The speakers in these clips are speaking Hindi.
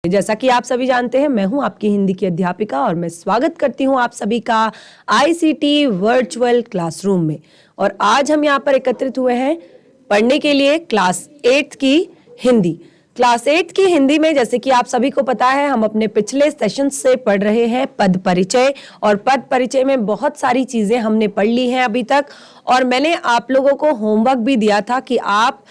जैसा कि आप सभी जानते हैं, मैं हूं आपकी हिंदी की अध्यापिका और मैं स्वागत करती हूं आप सभी का आईसीटी वर्चुअल क्लासरूम में। और आज हम यहां पर एकत्रित हुए हैं पढ़ने के लिए क्लास 8 की हिंदी। क्लास 8 की हिंदी में जैसे कि आप सभी को पता है, हम अपने पिछले सेशन से पढ़ रहे हैं पद परिचय, और पद परिचय में बहुत सारी चीजें हमने पढ़ ली हैं अभी तक। और मैंने आप लोगों को होमवर्क भी दिया था कि आप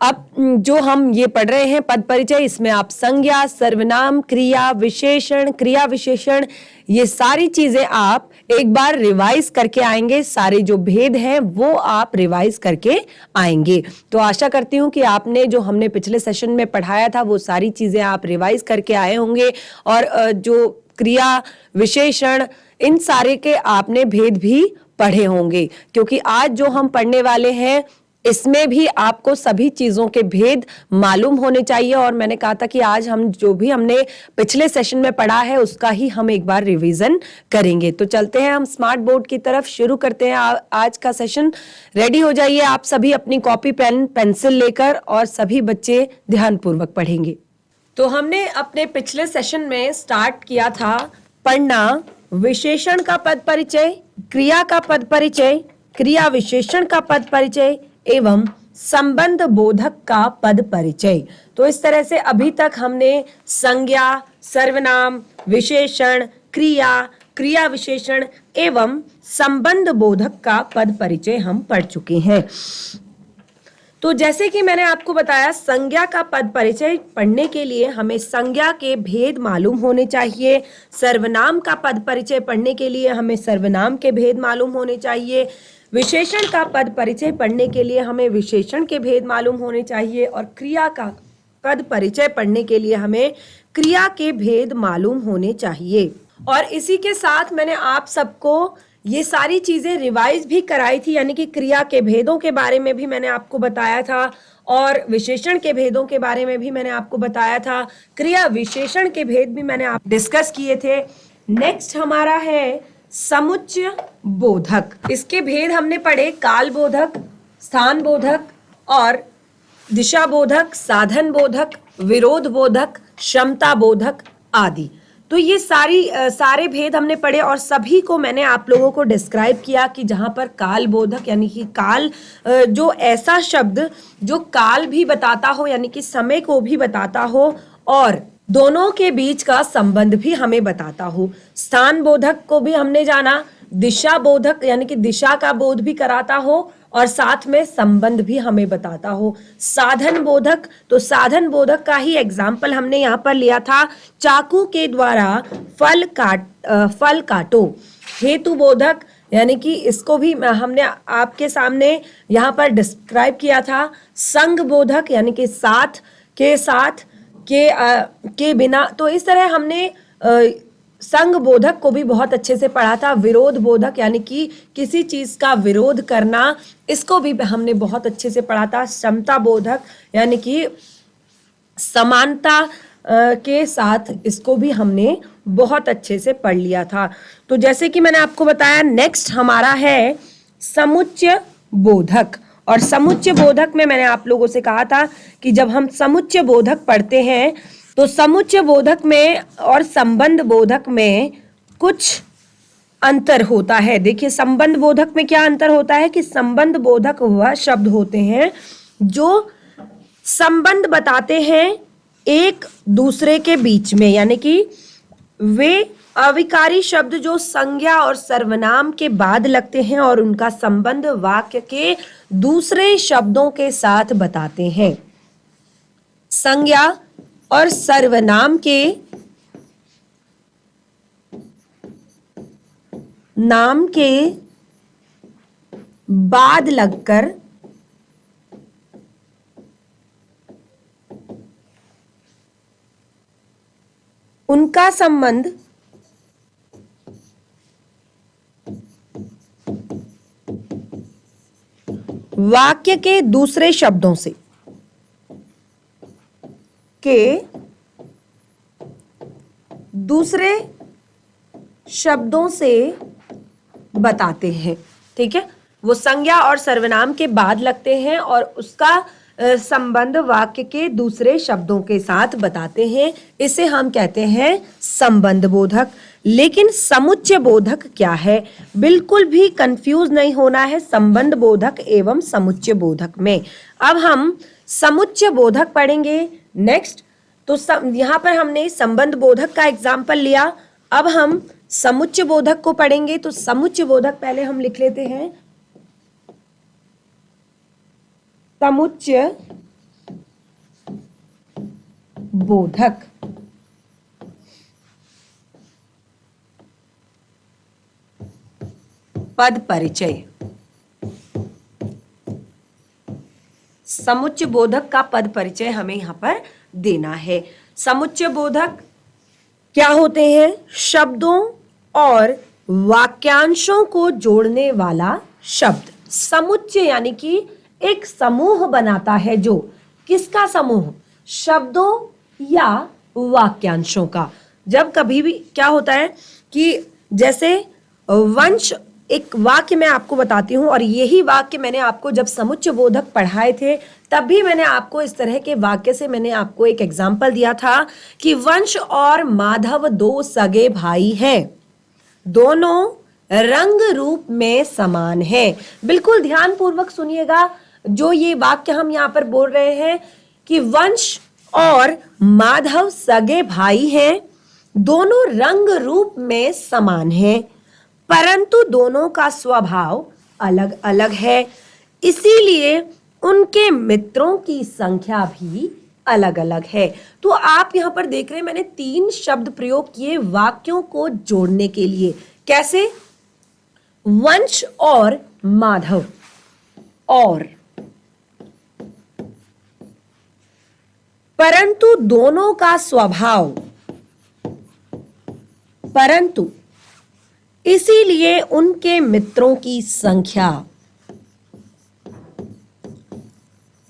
अब जो हम ये पढ़ रहे हैं पद परिचय, इसमें आप संज्ञा, सर्वनाम, क्रिया विशेषण, ये सारी चीजें आप एक बार रिवाइज करके आएंगे। सारे जो भेद हैं वो आप रिवाइज करके आएंगे। तो आशा करती हूँ कि आपने जो हमने पिछले सेशन में पढ़ाया था वो सारी चीजें आप रिवाइज करके आए होंगे, और जो क्रिया विशेषण इन सारे के आपने भेद भी पढ़े होंगे, क्योंकि आज जो हम पढ़ने वाले हैं इसमें भी आपको सभी चीजों के भेद मालूम होने चाहिए। और मैंने कहा था कि आज हम जो भी हमने पिछले सेशन में पढ़ा है उसका ही हम एक बार रिवीजन करेंगे। तो चलते हैं हम स्मार्ट बोर्ड की तरफ, शुरू करते हैं आज का सेशन। रेडी हो जाइए आप सभी अपनी कॉपी पेन पेंसिल लेकर, और सभी बच्चे ध्यानपूर्वक पढ़ेंगे। तो हमने अपने पिछले सेशन में स्टार्ट किया था पढ़ना विशेषण का पद परिचय, क्रिया का पद परिचय, क्रिया विशेषण का पद परिचय एवं संबंध बोधक का पद परिचय। तो इस तरह से अभी तक हमने संज्ञा, सर्वनाम, विशेषण, क्रिया विशेषण एवं संबंध बोधक का पद परिचय हम पढ़ चुके हैं। तो जैसे कि मैंने आपको बताया, संज्ञा का पद परिचय पढ़ने के लिए हमें संज्ञा के भेद मालूम होने चाहिए। सर्वनाम का पद परिचय पढ़ने के लिए हमें सर्वनाम के भेद मालूम होने चाहिए। विशेषण का पद परिचय पढ़ने के लिए हमें विशेषण के भेद मालूम होने चाहिए। और क्रिया का पद परिचय पढ़ने के लिए हमें क्रिया के भेद मालूम होने चाहिए। और इसी के साथ मैंने आप सबको ये सारी चीजें रिवाइज भी कराई थी, यानी कि क्रिया के भेदों के बारे में भी मैंने आपको बताया था, और विशेषण के भेदों के बारे में भी मैंने आपको बताया था। क्रिया विशेषण के भेद भी मैंने आप डिस्कस किए थे। नेक्स्ट हमारा है समुच्चय बोधक। इसके भेद हमने पढ़े काल बोधक, स्थान बोधक और दिशा बोधक, साधन बोधक, विरोध बोधक, क्षमता बोधक आदि। तो ये सारे भेद हमने पढ़े, और सभी को मैंने आप लोगों को डिस्क्राइब किया कि जहां पर काल बोधक यानी कि काल, जो ऐसा शब्द जो काल भी बताता हो यानी कि समय को भी बताता हो, और दोनों के बीच का संबंध भी हमें बताता हो। स्थान बोधक को भी हमने जाना, दिशा बोधक यानी कि दिशा का बोध भी कराता हो, और साथ में संबंध भी हमें बताता हो। साधन बोधक, तो साधन बोधक का ही एग्जाम्पल हमने यहाँ पर लिया था, चाकू के द्वारा फल काटो। हेतु बोधक यानी कि इसको भी हमने आपके सामने यहाँ पर डिस्क्राइब किया था। संग बोधक यानी कि साथ के बिना। तो इस तरह हमने संग बोधक को भी बहुत अच्छे से पढ़ा था। विरोध बोधक यानी कि किसी चीज का विरोध करना, इसको भी हमने बहुत अच्छे से पढ़ा था। समता बोधक यानी कि समानता के साथ, इसको भी हमने बहुत अच्छे से पढ़ लिया था। तो जैसे कि मैंने आपको बताया, नेक्स्ट हमारा है समुच्चय बोधक। और समुच्चय बोधक में मैंने आप लोगों से कहा था कि जब हम समुच्चय बोधक पढ़ते हैं तो समुच्चय बोधक में और संबंध बोधक में कुछ अंतर होता है। देखिए, संबंध बोधक में क्या अंतर होता है कि संबंध बोधक वह शब्द होते हैं जो संबंध बताते हैं एक दूसरे के बीच में, यानी कि वे अविकारी शब्द जो संज्ञा और सर्वनाम के बाद लगते हैं और उनका संबंध वाक्य के दूसरे शब्दों के साथ बताते हैं। संज्ञा और सर्वनाम के नाम के बाद लगकर उनका संबंध वाक्य के दूसरे शब्दों से बताते हैं। ठीक है, वो संज्ञा और सर्वनाम के बाद लगते हैं और उसका संबंध वाक्य के दूसरे शब्दों के साथ बताते हैं, इसे हम कहते हैं संबंध बोधक। लेकिन समुच्चय बोधक क्या है? बिल्कुल भी कंफ्यूज नहीं होना है संबंध बोधक एवं समुच्चय बोधक में। अब हम समुच्चय बोधक पढ़ेंगे नेक्स्ट। तो यहाँ पर हमने संबंध बोधक का एग्जाम्पल लिया, अब हम समुच्चय बोधक को पढ़ेंगे। तो समुच्चय बोधक पहले हम लिख लेते हैं, समुच्चय बोधक। पद परिचय, समुच्चय बोधक का पद परिचय हमें यहां पर देना है। समुच्चय बोधक क्या होते हैं? शब्दों और वाक्यांशों को जोड़ने वाला शब्द। समुच्चय यानी कि एक समूह बनाता है, जो किसका समूह? शब्दों या वाक्यांशों का। जब कभी भी क्या होता है कि जैसे वंश, एक वाक्य मैं आपको बताती हूँ, और यही वाक्य मैंने आपको जब समुच्चय बोधक पढ़ाए थे तब भी मैंने आपको इस तरह के वाक्य से मैंने आपको एक एग्जाम्पल दिया था कि वंश और माधव दो सगे भाई हैं, दोनों रंग रूप में समान है। बिल्कुल ध्यान पूर्वक सुनिएगा, जो ये वाक्य हम यहाँ पर बोल रहे हैं कि वंश और माधव सगे भाई हैं, दोनों रंग रूप में समान हैं, परंतु दोनों का स्वभाव अलग अलग है, इसीलिए उनके मित्रों की संख्या भी अलग अलग है। तो आप यहाँ पर देख रहे हैं मैंने 3 शब्द प्रयोग किए वाक्यों को जोड़ने के लिए। कैसे? वंश और माधव, और परंतु दोनों का स्वभाव, परंतु इसीलिए उनके मित्रों की संख्या,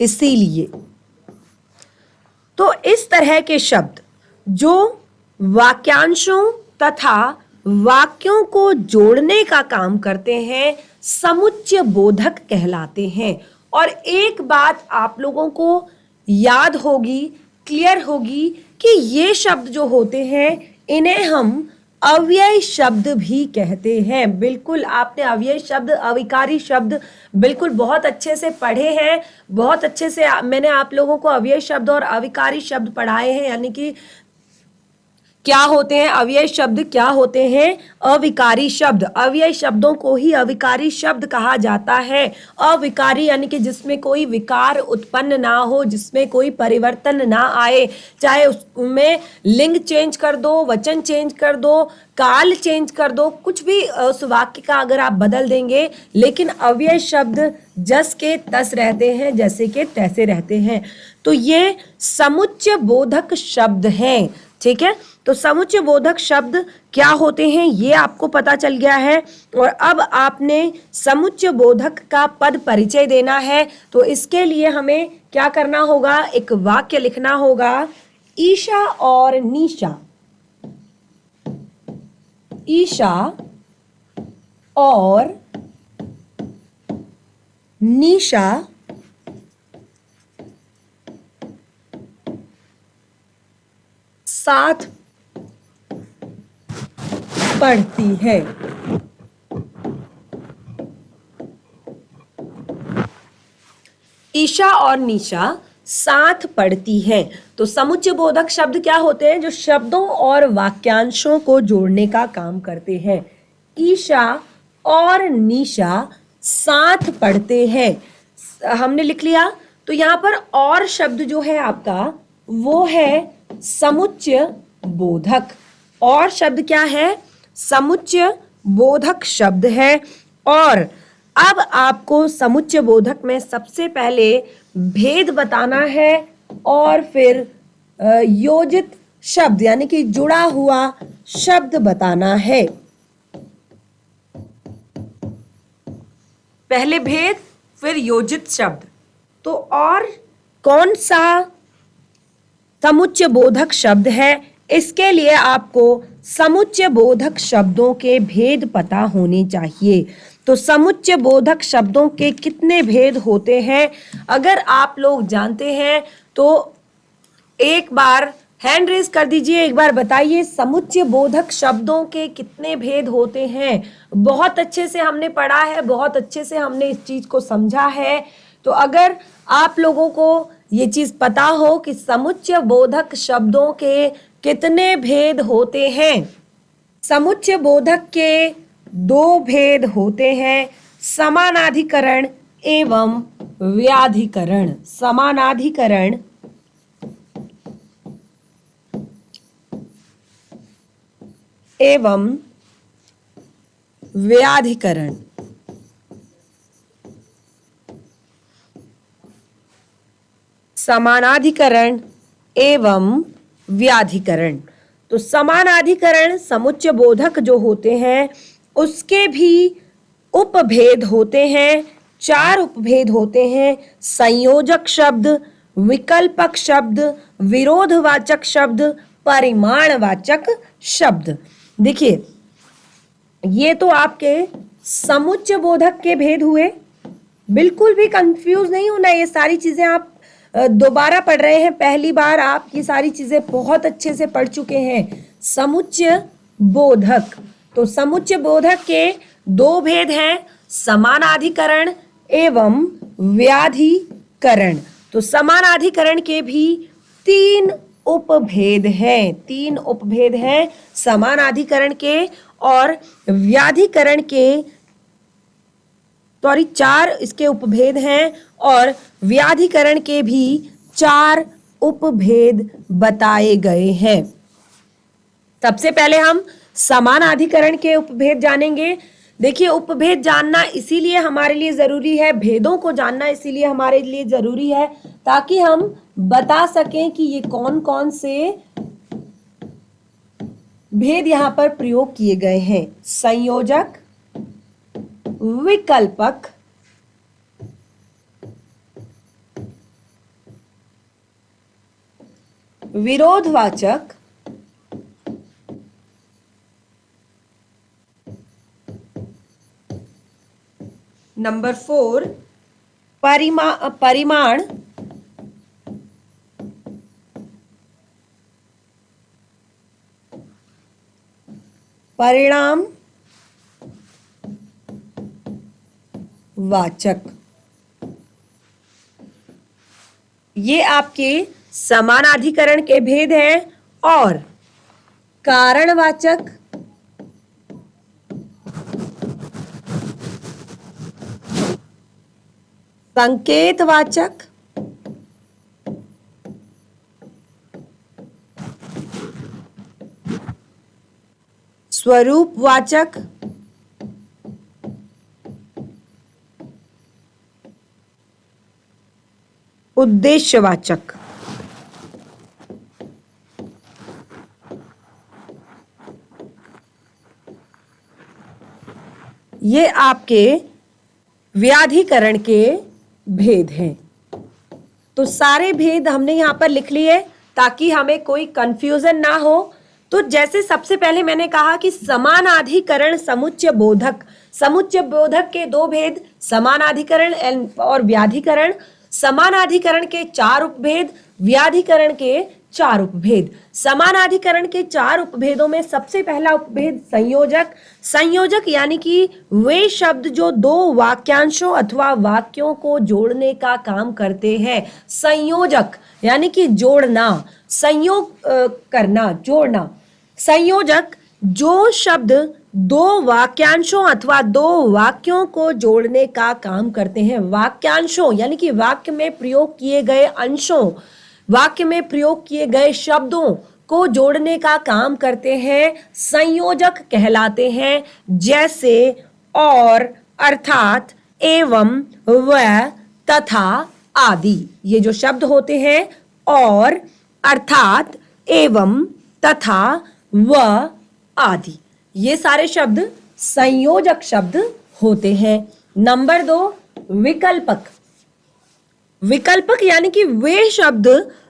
इसीलिए। तो इस तरह के शब्द जो वाक्यांशों तथा वाक्यों को जोड़ने का काम करते हैं, समुच्चय बोधक कहलाते हैं। और एक बात आप लोगों को याद होगी, क्लियर होगी कि ये शब्द जो होते हैं इन्हें हम अव्यय शब्द भी कहते हैं। बिल्कुल आपने अव्यय शब्द, अविकारी शब्द बिल्कुल बहुत अच्छे से पढ़े हैं, बहुत अच्छे से मैंने आप लोगों को अव्यय शब्द और अविकारी शब्द पढ़ाए हैं। यानी कि क्या होते हैं अव्यय शब्द, क्या होते हैं अविकारी शब्द। अव्यय शब्दों को ही अविकारी शब्द कहा जाता है। अविकारी यानी कि जिसमें कोई विकार उत्पन्न ना हो, जिसमें कोई परिवर्तन ना आए, चाहे उसमें लिंग चेंज कर दो, वचन चेंज कर दो, काल चेंज कर दो, कुछ भी उस वाक्य का अगर आप बदल देंगे, लेकिन अव्यय शब्द जस के तस रहते हैं, जैसे के तैसे रहते हैं। तो ये समुच्चय बोधक शब्द हैं, ठीक है। तो समुच्चय बोधक शब्द क्या होते हैं ये आपको पता चल गया है। और अब आपने समुच्चय बोधक का पद परिचय देना है। तो इसके लिए हमें क्या करना होगा? एक वाक्य लिखना होगा, ईशा और निशा, ईशा और निशा साथ पढ़ती है। ईशा और निशा साथ पढ़ती हैं। तो समुच्चय बोधक शब्द क्या होते हैं? जो शब्दों और वाक्यांशों को जोड़ने का काम करते हैं। ईशा और निशा साथ पढ़ते हैं, हमने लिख लिया। तो यहाँ पर और शब्द जो है आपका वो है समुच्चय बोधक। और शब्द क्या है? समुच्चय बोधक शब्द है। और अब आपको समुच्चय बोधक में सबसे पहले भेद बताना है और फिर योजित शब्द यानी कि जुड़ा हुआ शब्द बताना है। पहले भेद फिर योजित शब्द। तो और कौन सा समुच्चय बोधक शब्द है? इसके लिए आपको समुच्चय बोधक शब्दों के भेद पता होने चाहिए। तो समुच्चय बोधक शब्दों के कितने भेद होते हैं? अगर आप लोग जानते हैं तो एक बार हैंड रेज कर दीजिए, एक बार बताइए समुच्चय बोधक शब्दों के कितने भेद होते हैं। बहुत अच्छे से हमने पढ़ा है, बहुत अच्छे से हमने इस चीज को समझा है। तो अगर आप लोगों को ये चीज पता हो कि समुच्चय बोधक शब्दों के कितने भेद होते हैं, समुच्चय बोधक के दो भेद होते हैं, समानाधिकरण एवं व्याधिकरण। समानाधिकरण एवं व्याधिकरण। समानाधिकरण एवं व्याधिकरण। तो समानाधिकरण समुच्चय बोधक जो होते हैं उसके भी उपभेद होते हैं, 4 उपभेद होते हैं। संयोजक शब्द, विकल्पक शब्द, विरोधवाचक शब्द, परिमाणवाचक शब्द। देखिए ये तो आपके समुच्चय बोधक के भेद हुए। बिल्कुल भी कंफ्यूज नहीं होना, ये सारी चीजें आप दोबारा पढ़ रहे हैं, पहली बार आप ये सारी चीजें बहुत अच्छे से पढ़ चुके हैं। समुच्चय बोधक, तो समुच्चय बोधक के दो भेद हैं, समानाधिकरण एवं व्याधिकरण। तो समानाधिकरण के भी 3 उपभेद हैं, 3 उपभेद हैं समानाधिकरण के, और व्याधिकरण के 4 इसके उपभेद हैं, और व्याधिकरण के भी 4 उपभेद बताए गए हैं। सबसे पहले हम समानाधिकरण के उपभेद जानेंगे। देखिए उपभेद जानना इसीलिए हमारे लिए जरूरी है, भेदों को जानना इसीलिए हमारे लिए जरूरी है ताकि हम बता सकें कि ये कौन कौन से भेद यहां पर प्रयोग किए गए हैं। संयोजक, विकल्पक, विरोधवाचक, नंबर 4 परिमाण, परिणाम वाचक। ये आपके समानाधिकरण के भेद हैं। और कारणवाचक, संकेतवाचक, स्वरूपवाचक, उद्देश्यवाचक। ये आपके व्याधिकरण के भेद हैं। तो सारे भेद हमने यहां पर लिख लिए ताकि हमें कोई कंफ्यूजन ना हो। तो जैसे सबसे पहले मैंने कहा कि समानाधिकरण समुच्चय बोधक, समुच्चय बोधक के 2 भेद, समानाधिकरण और व्याधिकरण। समानाधिकरण के 4 उपभेद, व्याधिकरण के 4 उपभेद। समानाधिकरण के 4 उपभेदों में सबसे पहला उपभेद संयोजक। संयोजक यानी कि वे शब्द जो 2 वाक्यांशों अथवा वाक्यों को जोड़ने का काम करते हैं। संयोजक यानी कि जोड़ना, संयोग करना, जोड़ना। संयोजक जो शब्द 2 वाक्यांशों अथवा 2 वाक्यों को जोड़ने का काम करते हैं। वाक्यांशों यानी कि वाक्य में प्रयोग किए गए अंशों, वाक्य में प्रयोग किए गए शब्दों को जोड़ने का काम करते हैं, संयोजक कहलाते हैं। जैसे और, अर्थात, एवं, व, तथा आदि। ये जो शब्द होते हैं और, अर्थात, एवं, तथा, व आदि, ये सारे शब्द संयोजक शब्द होते हैं। नंबर 2 विकल्पक। विकल्पक यानी कि वे शब्द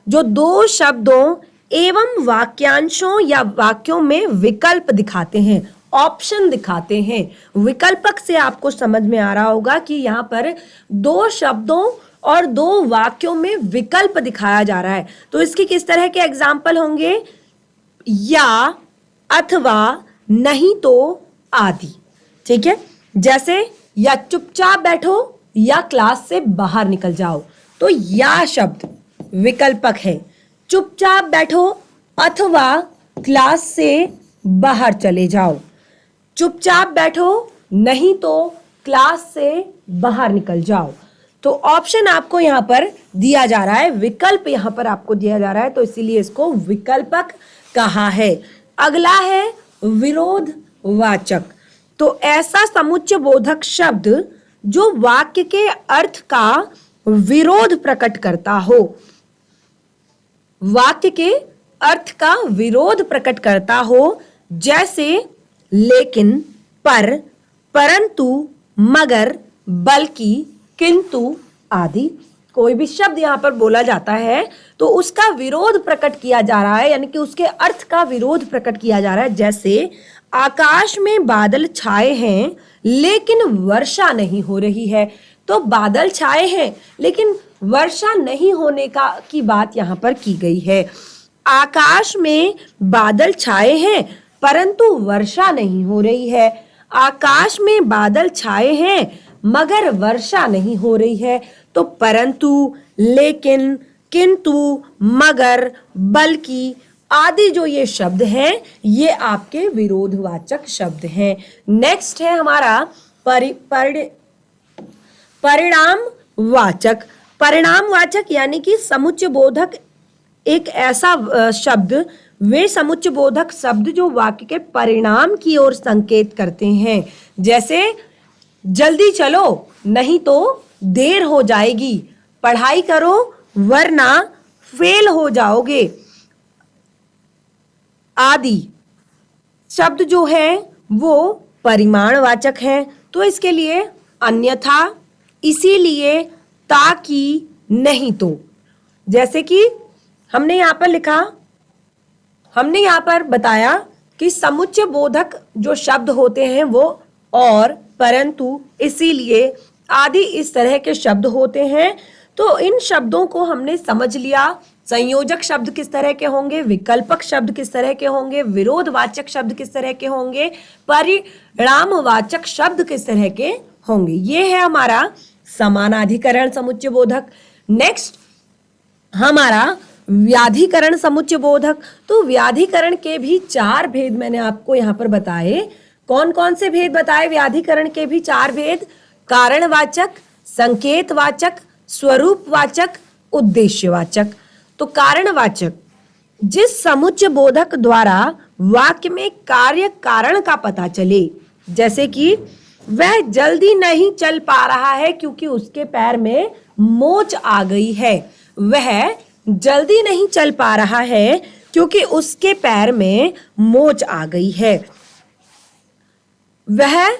जो 2 शब्दों एवं वाक्यांशों या वाक्यों में विकल्प दिखाते हैं ऑप्शन दिखाते हैं। विकल्पक से आपको समझ में आ रहा होगा कि यहाँ पर दो शब्दों और दो वाक्यों में विकल्प दिखाया जा रहा है। तो इसकी किस तरह के एग्जाम्पल होंगे? या, अथवा, नहीं तो, आदि। ठीक है, जैसे या चुपचाप बैठो या क्लास से बाहर निकल जाओ। तो या शब्द विकल्पक है। चुपचाप बैठो अथवा क्लास से बाहर चले जाओ। चुपचाप बैठो, नहीं तो क्लास से बाहर निकल जाओ। तो ऑप्शन आपको यहाँ पर दिया जा रहा है, विकल्प यहाँ पर आपको दिया जा रहा है, तो इसीलिए इसको विकल्पक कहा है। अगला है विरोधवाचक। तो ऐसा समुच्चय बोधक शब्द जो वाक्य के अर्थ का विरोध प्रकट करता हो। वाक्य के अर्थ का विरोध प्रकट करता हो, जैसे लेकिन, पर, परंतु, मगर, बल्कि, किंतु आदि। कोई भी शब्द यहाँ पर बोला जाता है तो उसका विरोध प्रकट किया जा रहा है, यानी कि उसके अर्थ का विरोध प्रकट किया जा रहा है। जैसे आकाश में बादल छाए हैं लेकिन वर्षा नहीं हो रही है। तो बादल छाए हैं लेकिन वर्षा नहीं होने की बात यहाँ पर की गई है। आकाश में बादल छाए हैं परंतु वर्षा नहीं हो रही है। आकाश में बादल छाए हैं मगर वर्षा नहीं हो रही है। तो परंतु, लेकिन, किंतु, मगर, बल्कि आदि जो ये शब्द हैं ये आपके विरोधवाचक शब्द हैं। नेक्स्ट है हमारा परिणामवाचक। परिणामवाचक यानी कि समुच्चय बोधक एक ऐसा शब्द, वे समुच्चय बोधक शब्द जो वाक्य के परिणाम की ओर संकेत करते हैं। जैसे जल्दी चलो नहीं तो देर हो जाएगी, पढ़ाई करो वरना फेल हो जाओगे आदि शब्द जो है वो परिमाणवाचक हैं। तो इसके लिए अन्यथा, इसीलिए, ताकि, नहीं तो। जैसे कि हमने यहाँ पर बताया कि समुच्चय बोधक जो शब्द होते हैं वो और, परंतु, इसीलिए आदि इस तरह के शब्द होते हैं। तो इन शब्दों को हमने समझ लिया। संयोजक शब्द किस तरह के होंगे, विकल्पक शब्द किस तरह के होंगे, विरोधवाचक शब्द किस तरह के होंगे, परिणामवाचक शब्द किस तरह के होंगे। ये है हमारा समानाधिकरण समुच्चय बोधक। नेक्स्ट हमारा व्याधिकरण समुच्चय बोधक। तो व्याधिकरण के भी 4 भेद मैंने आपको यहाँ पर बताए। कौन कौन से भेद बताए? व्याधिकरण के भी 4 भेद: कारणवाचक, संकेतवाचक, स्वरूपवाचक, उद्देश्यवाचक। तो कारणवाचक, जिस समुच्चय बोधक द्वारा वाक्य में कार्य कारण का पता चले। जैसे कि वह जल्दी नहीं चल पा रहा है क्योंकि उसके पैर में मोच आ गई है। वह जल्दी नहीं चल पा रहा है क्योंकि उसके पैर में मोच आ गई है। वह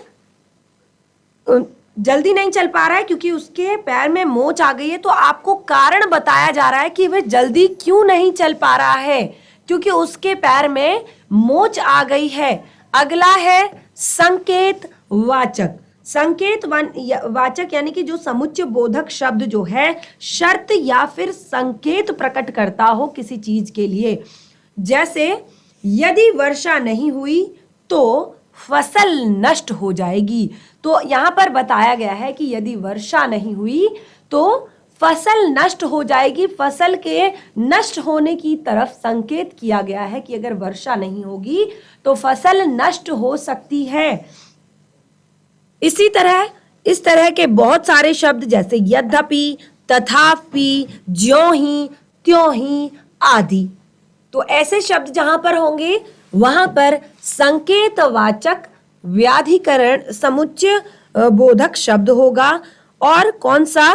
जल्दी नहीं चल पा रहा है क्योंकि उसके पैर में मोच आ गई है। तो आपको कारण बताया जा रहा है कि वह जल्दी क्यों नहीं चल पा रहा है, क्योंकि उसके पैर में मोच आ गई है। अगला है संकेतवाचक। संकेतवाचक यानी कि जो समुच्चय बोधक शब्द जो है शर्त या फिर संकेत प्रकट करता हो किसी चीज के लिए। जैसे यदि वर्षा नहीं हुई तो फसल नष्ट हो जाएगी। तो यहाँ पर बताया गया है कि यदि वर्षा नहीं हुई तो फसल नष्ट हो जाएगी। फसल के नष्ट होने की तरफ संकेत किया गया है कि अगर वर्षा नहीं होगी तो फसल नष्ट हो सकती है। इसी तरह इस तरह के बहुत सारे शब्द जैसे यद्यपि, तथापि, ज्यों ही, त्यों ही आदि। तो ऐसे शब्द जहां पर होंगे वहां पर संकेतवाचक व्याधिकरण समुच्चय बोधक शब्द होगा। और कौन सा?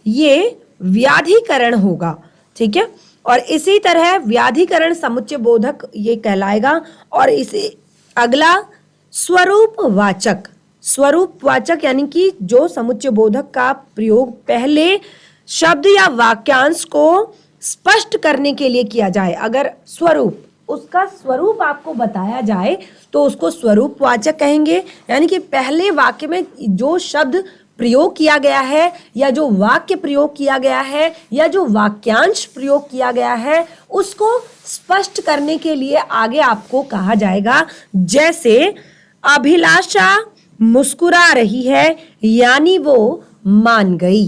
ये व्याधिकरण होगा। ठीक है, और इसी तरह व्याधिकरण समुच्चय बोधक ये कहलाएगा। और इसे अगला स्वरूपवाचक। स्वरूपवाचक यानी कि जो समुच्चय बोधक का प्रयोग पहले शब्द या वाक्यांश को स्पष्ट करने के लिए किया जाए। अगर स्वरूप उसका स्वरूप आपको बताया जाए तो उसको स्वरूपवाचक कहेंगे। यानी कि पहले वाक्य में जो शब्द प्रयोग किया गया है या जो वाक्य प्रयोग किया गया है या जो वाक्यांश प्रयोग किया गया है उसको स्पष्ट करने के लिए आगे आपको कहा जाएगा। जैसे अभिलाषा मुस्कुरा रही है यानी वो मान गई।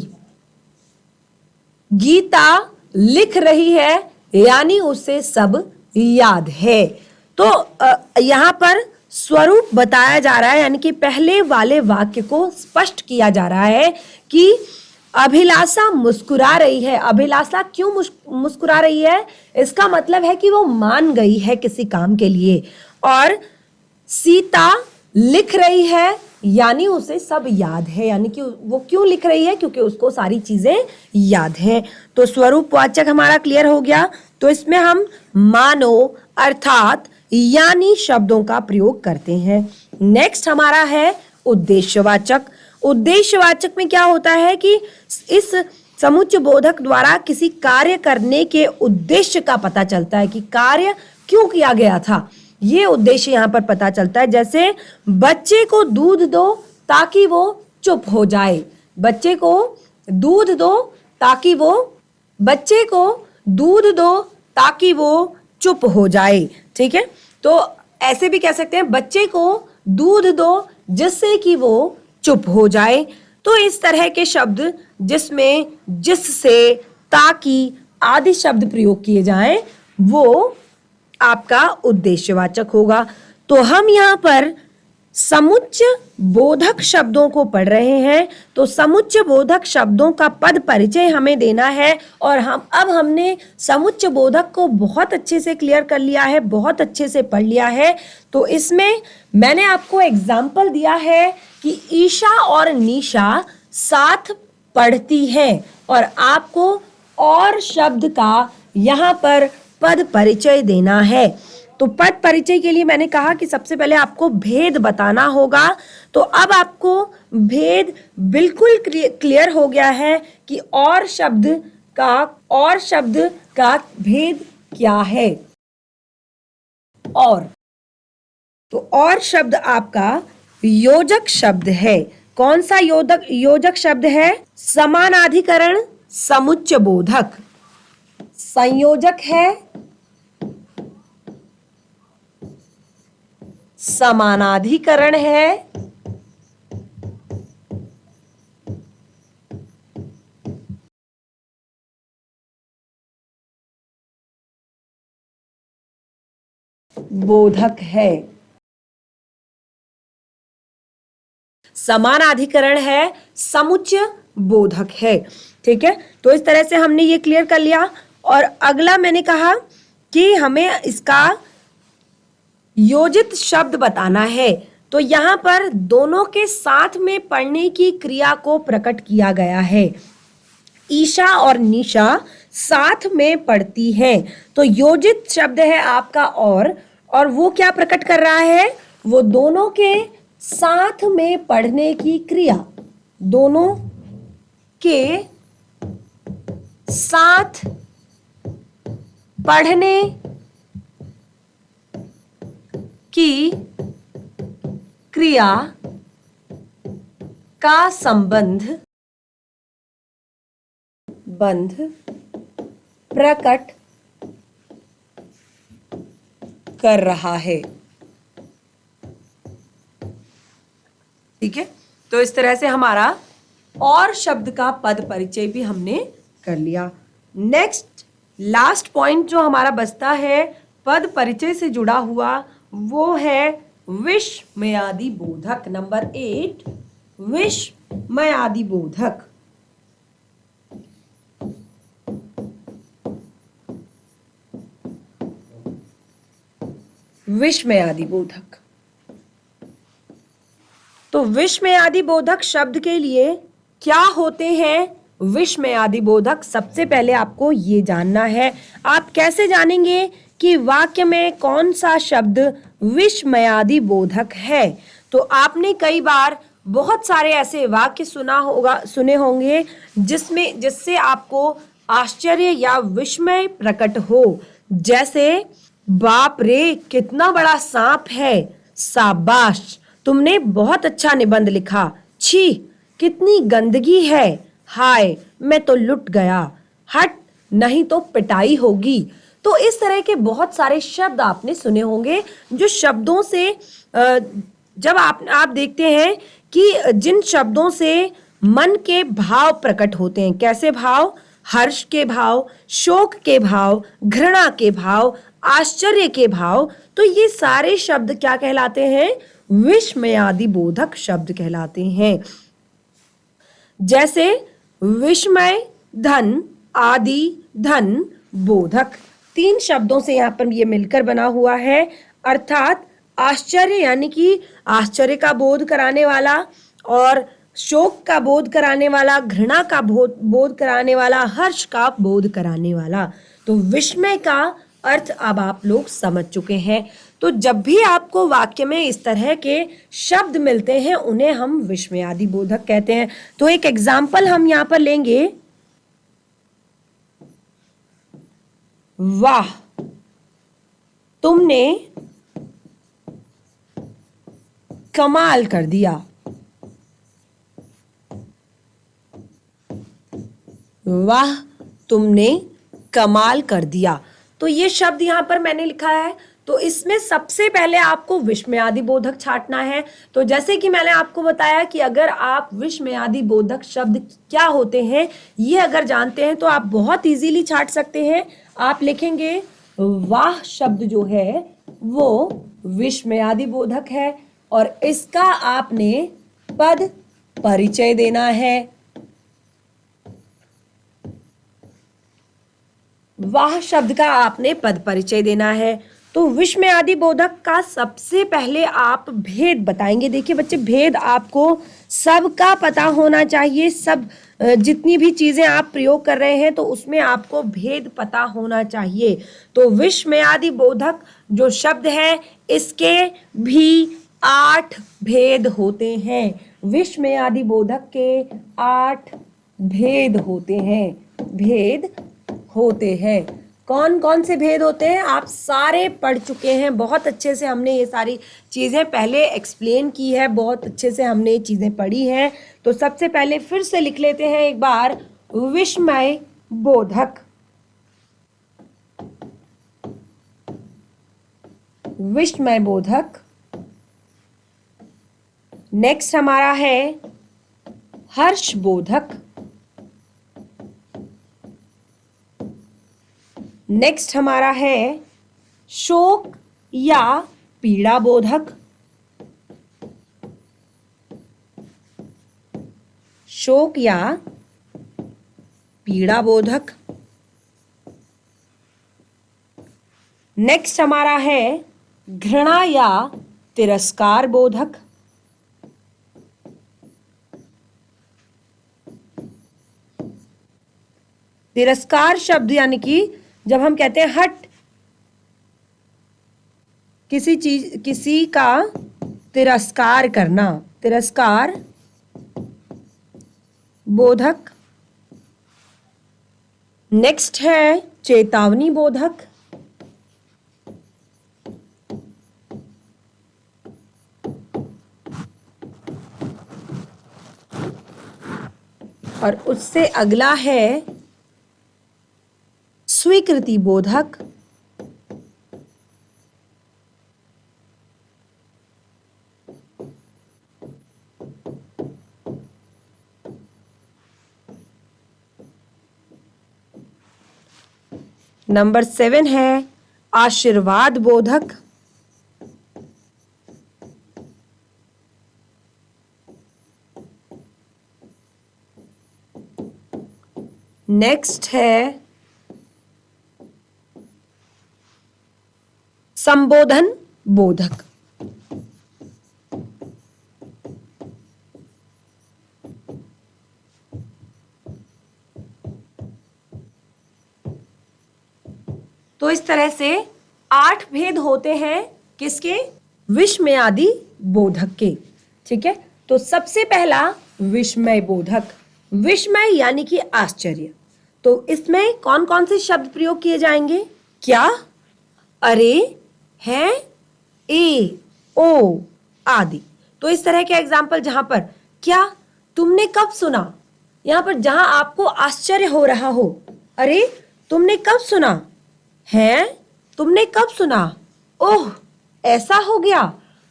गीता लिख रही है यानी उसे सब याद है। तो यहाँ पर स्वरूप बताया जा रहा है, यानी कि पहले वाले वाक्य को स्पष्ट किया जा रहा है कि अभिलाषा मुस्कुरा रही है। अभिलाषा क्यों मुस्कुरा रही है? इसका मतलब है कि वो मान गई है किसी काम के लिए। और सीता लिख रही है यानी उसे सब याद है, यानी कि वो क्यों लिख रही है? क्योंकि उसको सारी चीजें याद हैं। तो स्वरूपवाचक हमारा क्लियर हो गया। तो इसमें हम मानो, अर्थात, यानी शब्दों का प्रयोग करते हैं। नेक्स्ट हमारा है उद्देश्यवाचक। उद्देश्यवाचक में क्या होता है कि इस समुच्चय बोधक द्वारा किसी कार्य करने के उद्देश्य का पता चलता है कि कार्य क्यों किया गया था, ये उद्देश्य यहाँ पर पता चलता है। जैसे बच्चे को दूध दो ताकि वो चुप हो जाए। बच्चे को दूध दो ताकि वो बच्चे को दूध दो ताकि वो चुप हो जाए। ठीक है, तो ऐसे भी कह सकते हैं बच्चे को दूध दो जिससे कि वो चुप हो जाए। तो इस तरह के शब्द जिसमें जिससे, ताकि आदि शब्द प्रयोग किए जाएं वो आपका उद्देश्यवाचक होगा। तो हम यहाँ पर समुच्चय बोधक शब्दों को पढ़ रहे हैं। तो समुच्चय बोधक शब्दों का पद परिचय हमें देना है और हमने समुच्चय बोधक को बहुत अच्छे से क्लियर कर लिया है, बहुत अच्छे से पढ़ लिया है। तो इसमें मैंने आपको एग्जाम्पल दिया है कि ईशा और निशा साथ पढ़ती हैं और आपको और शब्द का यहाँ पर पद परिचय देना है। तो पद परिचय के लिए मैंने कहा कि सबसे पहले आपको भेद बताना होगा। तो अब आपको भेद बिल्कुल क्लियर हो गया है कि और शब्द का भेद क्या है। तो और शब्द आपका योजक शब्द है। कौन सा योजक शब्द है? समानाधिकरण, समुच्चय बोधक। संयोजक है समानाधिकरण है बोधक है। समानाधिकरण है, समुच्चय बोधक है। ठीक है, तो इस तरह से हमने ये क्लियर कर लिया। और अगला मैंने कहा कि हमें इसका योजित शब्द बताना है। तो यहाँ पर दोनों के साथ में पढ़ने की क्रिया को प्रकट किया गया है। ईशा और निशा साथ में पढ़ती हैं। तो योजित शब्द है आपका और वो क्या प्रकट कर रहा है? वो दोनों के साथ में पढ़ने की क्रिया, दोनों के साथ पढ़ने की क्रिया का संबंध प्रकट कर रहा है। ठीक है, तो इस तरह से हमारा और शब्द का पद परिचय भी हमने कर लिया। नेक्स्ट लास्ट पॉइंट जो हमारा बचता है पद परिचय से जुड़ा हुआ, वो है विषमयादि बोधक। नंबर 8, विषमयादि बोधक। विषमयादि बोधक। तो विषमयादि बोधक शब्द के लिए क्या होते हैं विषमयादि बोधक? सबसे पहले आपको ये जानना है। आप कैसे जानेंगे कि वाक्य में कौन सा शब्द विषमयादि बोधक है? तो आपने कई बार बहुत सारे ऐसे वाक्य सुने होंगे जिससे आपको आश्चर्य या विस्मय प्रकट हो। जैसे बाप रे, कितना बड़ा सांप है। शाबाश, तुमने बहुत अच्छा निबंध लिखा। छी, कितनी गंदगी है। हाय, मैं तो लुट गया। हट, नहीं तो पिटाई होगी। तो इस तरह के बहुत सारे शब्द आपने सुने होंगे जो शब्दों से जब आप देखते हैं कि जिन शब्दों से मन के भाव प्रकट होते हैं। कैसे भाव? हर्ष के भाव, शोक के भाव, घृणा के भाव, आश्चर्य के भाव। तो ये सारे शब्द क्या कहलाते हैं? विस्मयादि बोधक शब्द कहलाते हैं। जैसे विस्मय, धन, आदि, धन, बोधक, 3 शब्दों से यहाँ पर ये मिलकर बना हुआ है। अर्थात आश्चर्य यानी कि आश्चर्य का बोध कराने वाला, और शोक का बोध कराने वाला, घृणा का बोध कराने वाला, हर्ष का बोध कराने वाला। तो विस्मय का अर्थ अब आप लोग समझ चुके हैं। तो जब भी आपको वाक्य में इस तरह के शब्द मिलते हैं उन्हें हम विस्मयादि बोधक कहते हैं। तो एक एग्जाम्पल हम यहाँ पर लेंगे। वाह, तुमने कमाल कर दिया। वाह, तुमने कमाल कर दिया। तो ये शब्द यहां पर मैंने लिखा है। तो इसमें सबसे पहले आपको विस्मयादि बोधक छांटना है। तो जैसे कि मैंने आपको बताया कि अगर आप विस्मयादि बोधक शब्द क्या होते हैं ये अगर जानते हैं तो आप बहुत इजीली छांट सकते हैं। आप लिखेंगे वाह शब्द जो है वो विस्मयादि बोधक है और इसका आपने पद परिचय देना है। वाह शब्द का आपने पद परिचय देना है। तो विस्मयादि बोधक का सबसे पहले आप भेद बताएंगे। देखिए बच्चे, भेद आपको सबका पता होना चाहिए। सब जितनी भी चीजें आप प्रयोग कर रहे हैं तो उसमें आपको भेद पता होना चाहिए। तो विस्मयादि बोधक जो शब्द है इसके भी 8 भेद होते हैं। विस्मयादि बोधक के 8 भेद होते हैं। भेद होते हैं। कौन कौन से भेद होते हैं आप सारे पढ़ चुके हैं। बहुत अच्छे से हमने ये सारी चीज़ें पहले एक्सप्लेन की है, बहुत अच्छे से हमने ये चीज़ें पढ़ी हैं। तो सबसे पहले फिर से लिख लेते हैं एक बार, विस्मय बोधक। विस्मय बोधक। नेक्स्ट हमारा है हर्ष बोधक। नेक्स्ट हमारा है शोक या पीड़ा बोधक। शोक या पीड़ा बोधक। नेक्स्ट हमारा है घृणा या तिरस्कार बोधक। तिरस्कार शब्द यानी कि जब हम कहते हैं हट, किसी का तिरस्कार करना, तिरस्कार बोधक। नेक्स्ट है चेतावनी बोधक। और उससे अगला है स्वीकृति बोधक। नंबर 7 है आशीर्वाद बोधक। नेक्स्ट है संबोधन बोधक। तो इस तरह से 8 भेद होते हैं किसके? विस्मयादि बोधक के। ठीक है, तो सबसे पहला विस्मय बोधक। विस्मय यानी कि आश्चर्य। तो इसमें कौन कौन से शब्द प्रयोग किए जाएंगे? क्या? अरे, हैं, ए, ओ आदि। तो इस तरह के एग्जाम्पल जहां पर क्या, तुमने कब सुना, यहां पर जहां आपको आश्चर्य हो रहा हो, अरे तुमने कब सुना, है तुमने कब सुना, ओह ऐसा हो गया।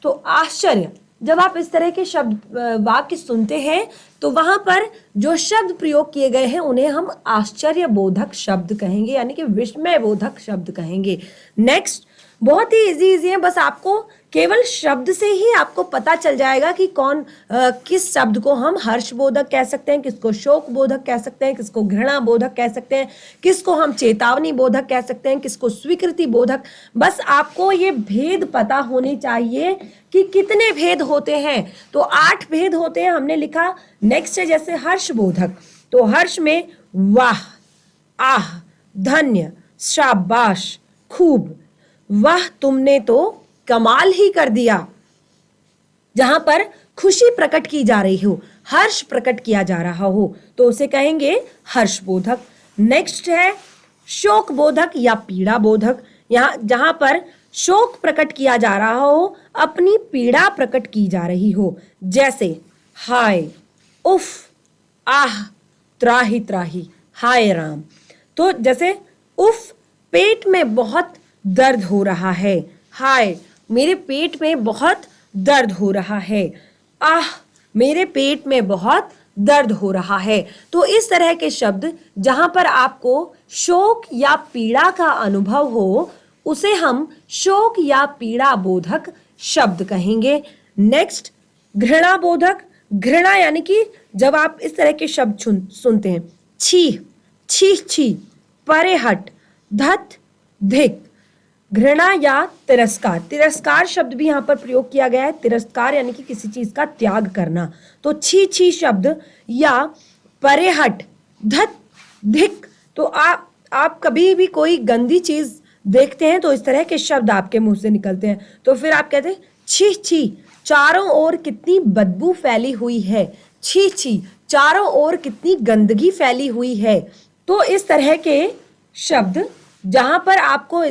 तो आश्चर्य, जब आप इस तरह के शब्द वाक्य सुनते हैं तो वहां पर जो शब्द प्रयोग किए गए हैं उन्हें हम आश्चर्य बोधक शब्द कहेंगे, यानी कि विस्मय बोधक शब्द कहेंगे। नेक्स्ट, बहुत ही इजी है, बस आपको केवल शब्द से ही आपको पता चल जाएगा कि कौन किस शब्द को हम हर्ष बोधक कह सकते हैं, किसको शोक बोधक कह सकते हैं, किसको घृणा बोधक कह सकते हैं, किसको हम चेतावनी बोधक कह सकते हैं, किसको स्वीकृति बोधक। बस आपको ये भेद पता होने चाहिए कि कितने भेद होते हैं। तो 8 भेद होते हैं, हमने लिखा। नेक्स्ट है जैसे हर्ष बोधक, तो हर्ष में वाह, आह, धन्य, शाबाश, खूब, वाह तुमने तो कमाल ही कर दिया, जहां पर खुशी प्रकट की जा रही हो, हर्ष प्रकट किया जा रहा हो, तो उसे कहेंगे हर्ष बोधक। नेक्स्ट है शोक बोधक या पीड़ा बोधक, यहां जहां पर शोक प्रकट किया जा रहा हो, अपनी पीड़ा प्रकट की जा रही हो, जैसे हाय, उफ, आह, त्राही त्राही, हाय राम। तो जैसे उफ, पेट में बहुत दर्द हो रहा है, हाय मेरे पेट में बहुत दर्द हो रहा है, आह मेरे पेट में बहुत दर्द हो रहा है। तो इस तरह के शब्द जहां पर आपको शोक या पीड़ा का अनुभव हो उसे हम शोक या पीड़ा बोधक शब्द कहेंगे। नेक्स्ट, घृणा बोधक। घृणा यानी कि जब आप इस तरह के शब्द सुनते हैं, छी, छी छी, परे हट, धत, धिक। घृणा या तिरस्कार, तिरस्कार शब्द भी यहाँ पर प्रयोग किया गया है। तिरस्कार यानी कि किसी चीज का त्याग करना। तो छी छी शब्द या परे हट, धत, धिक। तो आप कभी भी कोई गंदी चीज देखते हैं तो इस तरह के शब्द आपके मुंह से निकलते हैं, तो फिर आप कहते हैं छी छी, चारों ओर कितनी बदबू फैली हुई है, छी छी, चारों ओर कितनी गंदगी फैली हुई है। तो इस तरह के शब्द जहां पर आपको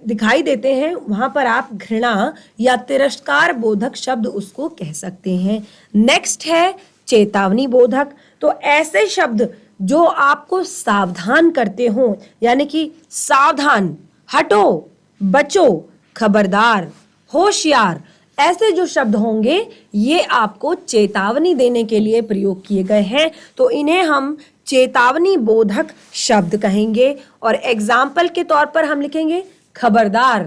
दिखाई देते हैं वहां पर आप घृणा या तिरस्कार बोधक शब्द उसको कह सकते हैं। नेक्स्ट है चेतावनी बोधक। तो ऐसे शब्द जो आपको सावधान करते हो, यानी कि सावधान, हटो, बचो, खबरदार, होशियार, ऐसे जो शब्द होंगे ये आपको चेतावनी देने के लिए प्रयोग किए गए हैं, तो इन्हें हम चेतावनी बोधक शब्द कहेंगे। और एग्जाम्पल के तौर पर हम लिखेंगे खबरदार,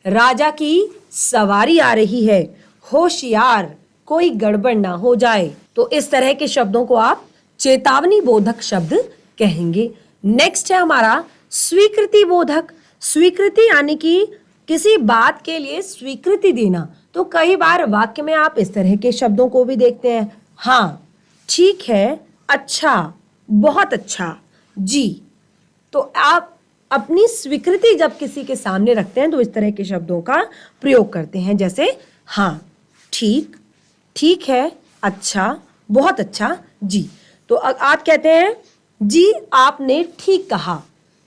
राजा की सवारी आ रही है, होशियार, कोई गड़बड़ ना हो जाए। तो इस तरह के शब्दों को आप चेतावनी बोधक शब्द कहेंगे। नेक्स्ट है हमारा स्वीकृति बोधक। स्वीकृति यानी कि किसी बात के लिए स्वीकृति देना। तो कई बार वाक्य में आप इस तरह के शब्दों को भी देखते हैं, हाँ, ठीक है, अच्छा, बहुत अच्छा, जी। तो आप अपनी स्वीकृति जब किसी के सामने रखते हैं तो इस तरह के शब्दों का प्रयोग करते हैं, जैसे हाँ, ठीक, ठीक है, अच्छा, बहुत अच्छा, जी। तो आप कहते हैं जी आपने ठीक कहा,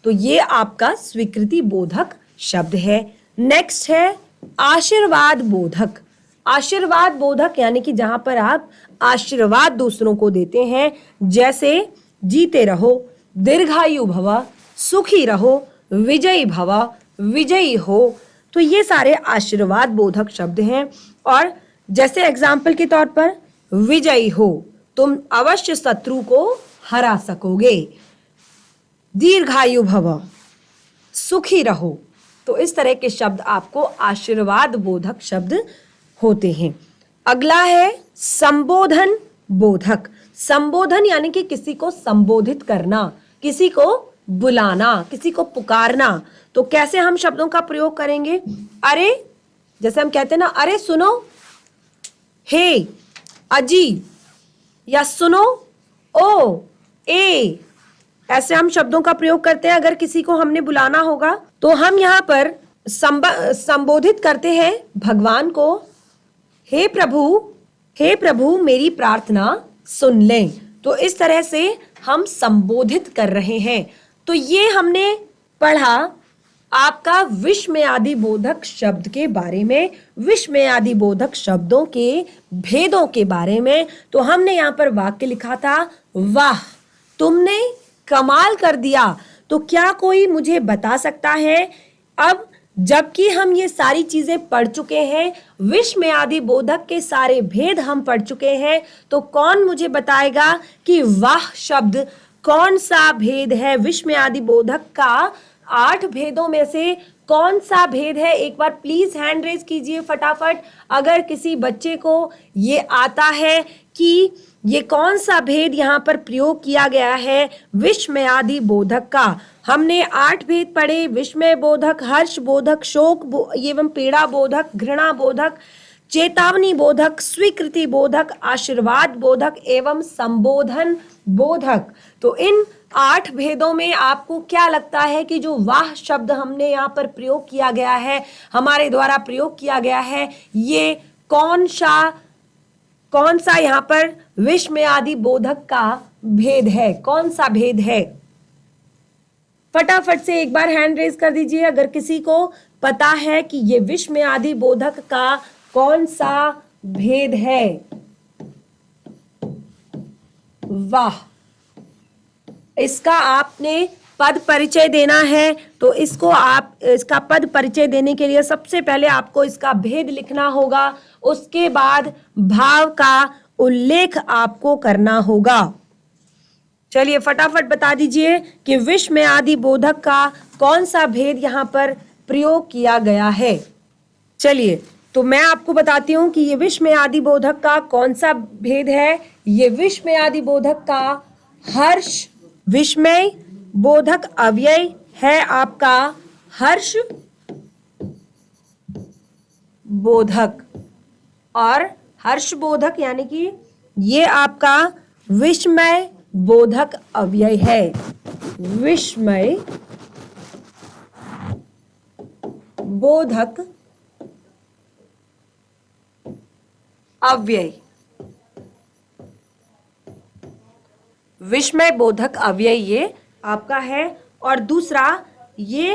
तो ये आपका स्वीकृति बोधक शब्द है। नेक्स्ट है आशीर्वाद बोधक। आशीर्वाद बोधक यानी कि जहां पर आप आशीर्वाद दूसरों को देते हैं, जैसे जीते रहो, दीर्घायु भव, सुखी रहो, विजयी भव, विजयी हो। तो ये सारे आशीर्वाद बोधक शब्द हैं। और जैसे एग्जाम्पल के तौर पर विजयी हो, तुम अवश्य शत्रु को हरा सकोगे, दीर्घायु भव, सुखी रहो। तो इस तरह के शब्द आपको आशीर्वाद बोधक शब्द होते हैं। अगला है संबोधन बोधक। संबोधन यानी कि किसी को संबोधित करना, किसी को बुलाना, किसी को पुकारना। तो कैसे हम शब्दों का प्रयोग करेंगे? अरे, जैसे हम कहते हैं ना, अरे सुनो, हे, अजी, या सुनो, ओ, ए, ऐसे हम शब्दों का प्रयोग करते हैं। अगर किसी को हमने बुलाना होगा तो हम यहाँ पर संबोधित करते हैं भगवान को, हे प्रभु मेरी प्रार्थना सुन लें। तो इस तरह से हम संबोधित कर रहे हैं। तो ये हमने पढ़ा आपका विस्मयादि बोधक शब्द के बारे में, विस्मयादि बोधक शब्दों के भेदों के बारे में। तो हमने यहाँ पर वाक्य लिखा था, वाह तुमने कमाल कर दिया। तो क्या कोई मुझे बता सकता है, अब जबकि हम ये सारी चीजें पढ़ चुके हैं, विस्मयादि बोधक के सारे भेद हम पढ़ चुके हैं, तो कौन मुझे बताएगा कि वाह शब्द कौन सा भेद है विस्मयादि बोधक का? 8 भेदों में से कौन सा भेद है? एक बार प्लीज हैंड रेज कीजिए फटाफट, अगर किसी बच्चे को ये आता है कि ये कौन सा भेद यहाँ पर प्रयोग किया गया है विस्मयादि बोधक का। हमने 8 भेद पढ़े, विस्मय बोधक, हर्ष बोधक, शोक एवं पीड़ा बोधक, घृणा बोधक, चेतावनी बोधक, स्वीकृति बोधक, आशीर्वाद बोधक एवं संबोधन बोधक। तो इन 8 भेदों में आपको क्या लगता है कि जो वाह शब्द हमने यहाँ पर प्रयोग किया गया है, हमारे द्वारा प्रयोग किया गया है, ये कौन सा यहाँ पर विस्मयादि बोधक का भेद है? कौन सा भेद है? फटाफट से एक बार हैंड रेज कर दीजिए अगर किसी को पता है कि ये विस्मयादि बोधक का कौन सा भेद है। वाह, इसका आपने पद परिचय देना है, तो इसका पद परिचय देने के लिए सबसे पहले आपको इसका भेद लिखना होगा, उसके बाद भाव का उल्लेख आपको करना होगा। चलिए फटाफट बता दीजिए कि विस्मयादि बोधक का कौन सा भेद यहाँ पर प्रयोग किया गया है। चलिए तो मैं आपको बताती हूँ कि ये विस्मयादि बोधक का कौन सा भेद है। ये विस्मयादि बोधक का हर्ष, विस्मय बोधक अव्यय है आपका हर्ष बोधक, और हर्ष बोधक यानी कि ये आपका विस्मय बोधक अव्यय है। विस्मय बोधक अव्यय, विस्मय बोधक अव्यय ये आपका है। और दूसरा ये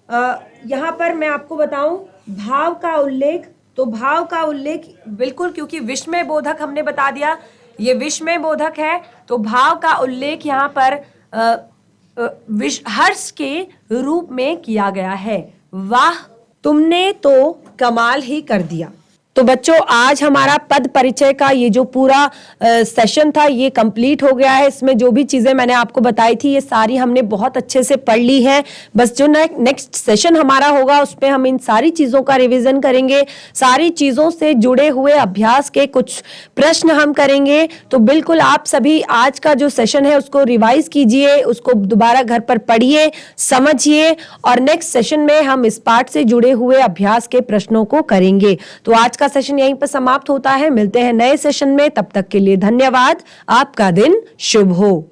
यहाँ पर मैं आपको बताऊं भाव का उल्लेख, तो भाव का उल्लेख बिल्कुल, क्योंकि विस्मय बोधक हमने बता दिया ये विस्मय बोधक है, तो भाव का उल्लेख यहाँ पर हर्ष के रूप में किया गया है। वाह तुमने तो कमाल ही कर दिया। तो बच्चों आज हमारा पद परिचय का ये जो पूरा सेशन था ये कंप्लीट हो गया है। इसमें जो भी चीजें मैंने आपको बताई थी ये सारी हमने बहुत अच्छे से पढ़ ली है। बस जो नेक्स्ट सेशन हमारा होगा उसमें हम इन सारी चीजों का रिवीजन करेंगे, सारी चीजों से जुड़े हुए अभ्यास के कुछ प्रश्न हम करेंगे। तो बिल्कुल आप सभी आज का जो सेशन है उसको रिवाइज कीजिए, उसको दोबारा घर पर पढ़िए, समझिए, और नेक्स्ट सेशन में हम इस पाठ से जुड़े हुए अभ्यास के प्रश्नों को करेंगे। तो आज का सेशन यहीं पर समाप्त होता है, मिलते हैं नए सेशन में, तब तक के लिए धन्यवाद। आपका दिन शुभ हो।